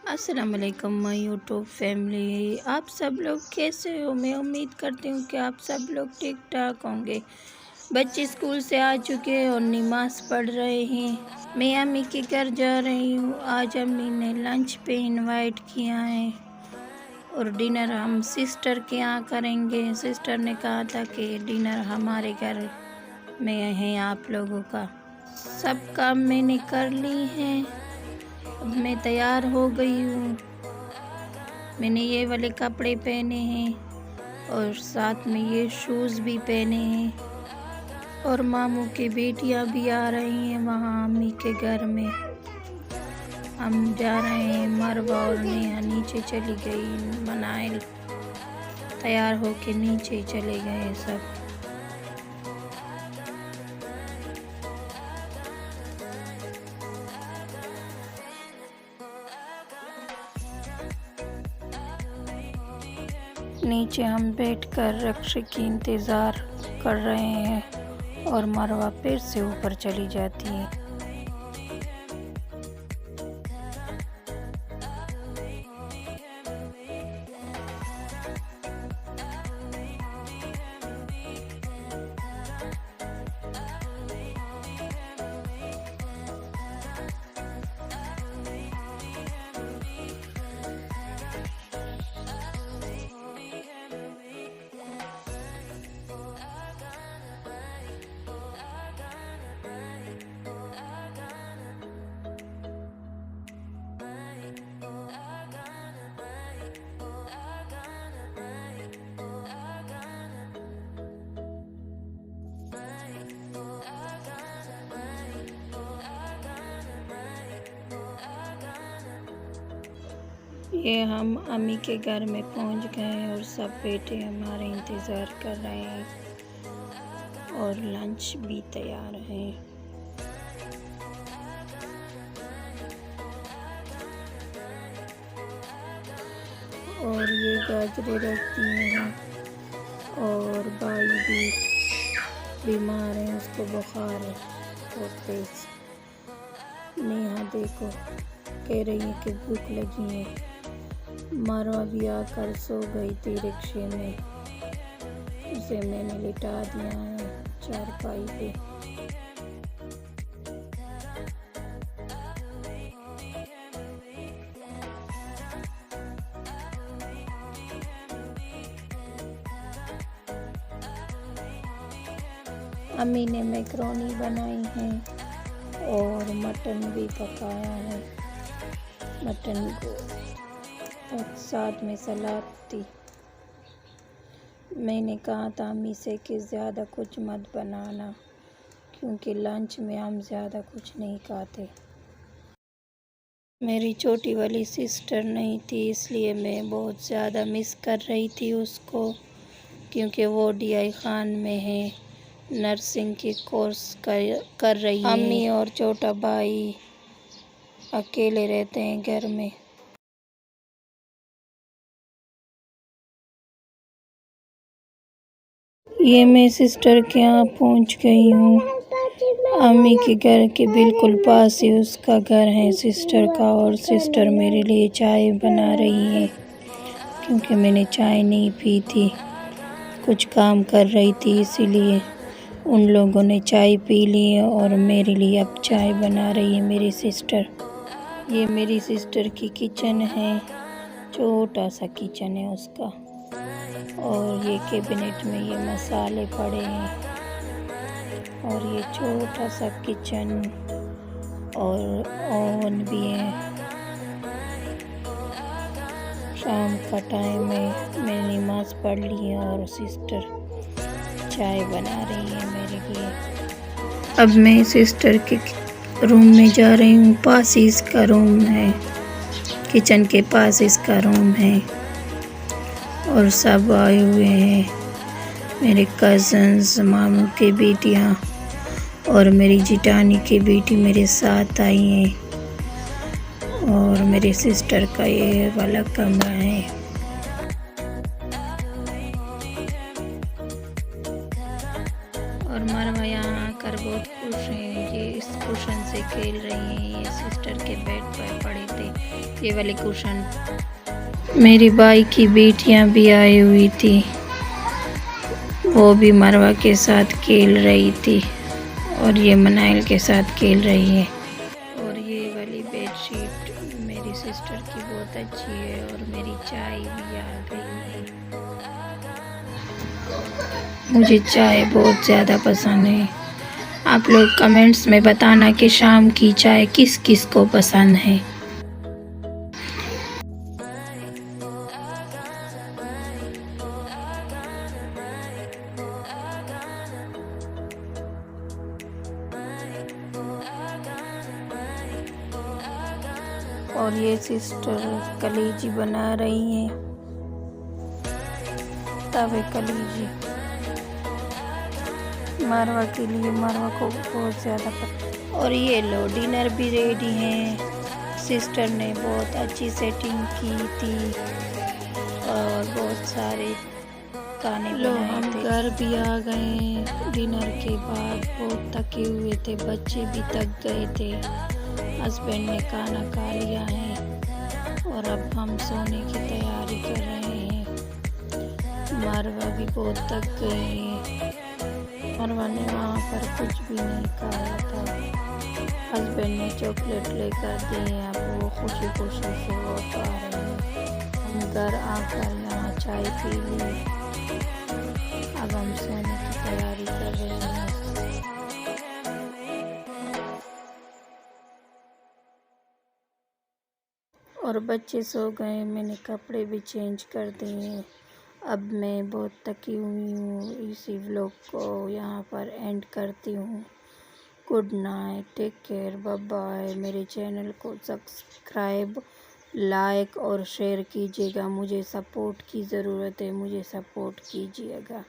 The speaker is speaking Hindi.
अस्सलाम वालेकुम माय यूट्यूब फैमिली। आप सब लोग कैसे हो? मैं उम्मीद करती हूँ कि आप सब लोग ठीक ठाक होंगे। बच्चे स्कूल से आ चुके हैं और नमाज़ पढ़ रहे हैं। मैं अम्मी के घर जा रही हूँ। आज अम्मी ने लंच पे इनवाइट किया है और डिनर हम सिस्टर के यहाँ करेंगे। सिस्टर ने कहा था कि डिनर हमारे घर में है आप लोगों का। सब काम मैंने कर ली हैं। अब मैं तैयार हो गई हूँ। मैंने ये वाले कपड़े पहने हैं और साथ में ये शूज़ भी पहने हैं और मामू की बेटियाँ भी आ रही हैं वहाँ अम्मी के घर में। हम जा रहे हैं। मरवा और नेहा नीचे चली गई। मनाइल तैयार होके नीचे चले गए सब। नीचे हम बैठकर रक्शे की इंतज़ार कर रहे हैं और मरवा फिर से ऊपर चली जाती है। ये हम अम्मी के घर में पहुंच गए हैं और सब बेटे हमारे इंतज़ार कर रहे हैं और लंच भी तैयार है। और ये गाजरें रखती हैं और भाई भी बीमार है, उसको बुखार है बहुत तेज। नेहा देखो कह रही है कि भूख लगी है। मरवा भी आकर सो गई थी रिक्शे में। उसे मैंने लिटा दिया है चारपाई पे। अम्मी ने मैकरोनी बनाई है और मटन भी पकाया है। मटन को और साथ में सलाद थी। मैंने कहा था अम्मी से कि ज़्यादा कुछ मत बनाना क्योंकि लंच में हम ज़्यादा कुछ नहीं खाते। मेरी छोटी वाली सिस्टर नहीं थी इसलिए मैं बहुत ज़्यादा मिस कर रही थी उसको, क्योंकि वो DI खान में है, नर्सिंग की कोर्स कर रही है। अम्मी और छोटा भाई अकेले रहते हैं घर में। ये मैं सिस्टर के यहाँ पहुँच गई हूँ। अम्मी के घर के बिल्कुल पास ही उसका घर है सिस्टर का, और सिस्टर मेरे लिए चाय बना रही है क्योंकि मैंने चाय नहीं पी थी, कुछ काम कर रही थी इसीलिए। उन लोगों ने चाय पी ली है और मेरे लिए अब चाय बना रही है मेरी सिस्टर। ये मेरी सिस्टर की किचन है, छोटा सा किचन है उसका, और ये कैबिनेट में ये मसाले पड़े हैं और ये छोटा सा किचन और ओवन भी है। शाम का टाइम है, मैंने नमाज़ पढ़ ली है और सिस्टर चाय बना रही है मेरे लिए। अब मैं सिस्टर के रूम में जा रही हूँ। पास ही इसका रूम है, किचन के पास इसका रूम है और सब आए हुए हैं। मेरे कज़न्स, मामू की बेटियाँ और मेरी जिटानी की बेटी मेरे साथ आई हैं और मेरे सिस्टर का ये वाला कमरा है। और मरवा यहाँ आकर बहुत खुश हैं। ये इस कुशन से खेल रही हैं। ये सिस्टर के बेड पर पड़े थे ये वाले कुशन। मेरी भाई की बेटियां भी आई हुई थी, वो भी मरवा के साथ खेल रही थी और ये मनाइल के साथ खेल रही है। और ये वाली बेडशीट मेरी सिस्टर की बहुत अच्छी है और मेरी चाय भी आ गई है। मुझे चाय बहुत ज़्यादा पसंद है। आप लोग कमेंट्स में बताना कि शाम की चाय किस किस को पसंद है। और ये सिस्टर कलेजी बना रही हैं, तवे कलेजी मारवा के लिए, मारवा को बहुत ज़्यादा पसंद। और ये लो डिनर भी रेडी है। सिस्टर ने बहुत अच्छी सेटिंग की थी और बहुत सारे खाने बनाए थे। घर भी आ गए डिनर के बाद, बहुत थके हुए थे, बच्चे भी थक गए थे। हस्बैंड ने खाना खा लिया है और अब हम सोने की तैयारी कर रहे हैं। मारवा भी बहुत थक गए हैं। मारवा ने वहाँ पर कुछ भी नहीं खाया था। हस्बैंड ने चॉकलेट लेकर दी, अब वो खुशी खुशी से वो खा रहे हैं। हम घर आकर यहाँ चाय पी ली, अब हम सोने की तैयारी कर रहे हैं। और बच्चे सो गए, मैंने कपड़े भी चेंज कर दिए। अब मैं बहुत थकी हुई हूँ, इसी व्लॉग को यहाँ पर एंड करती हूँ। Good night, take care, bye bye. मेरे चैनल को सब्सक्राइब, लाइक और शेयर कीजिएगा। मुझे सपोर्ट की ज़रूरत है, मुझे सपोर्ट कीजिएगा।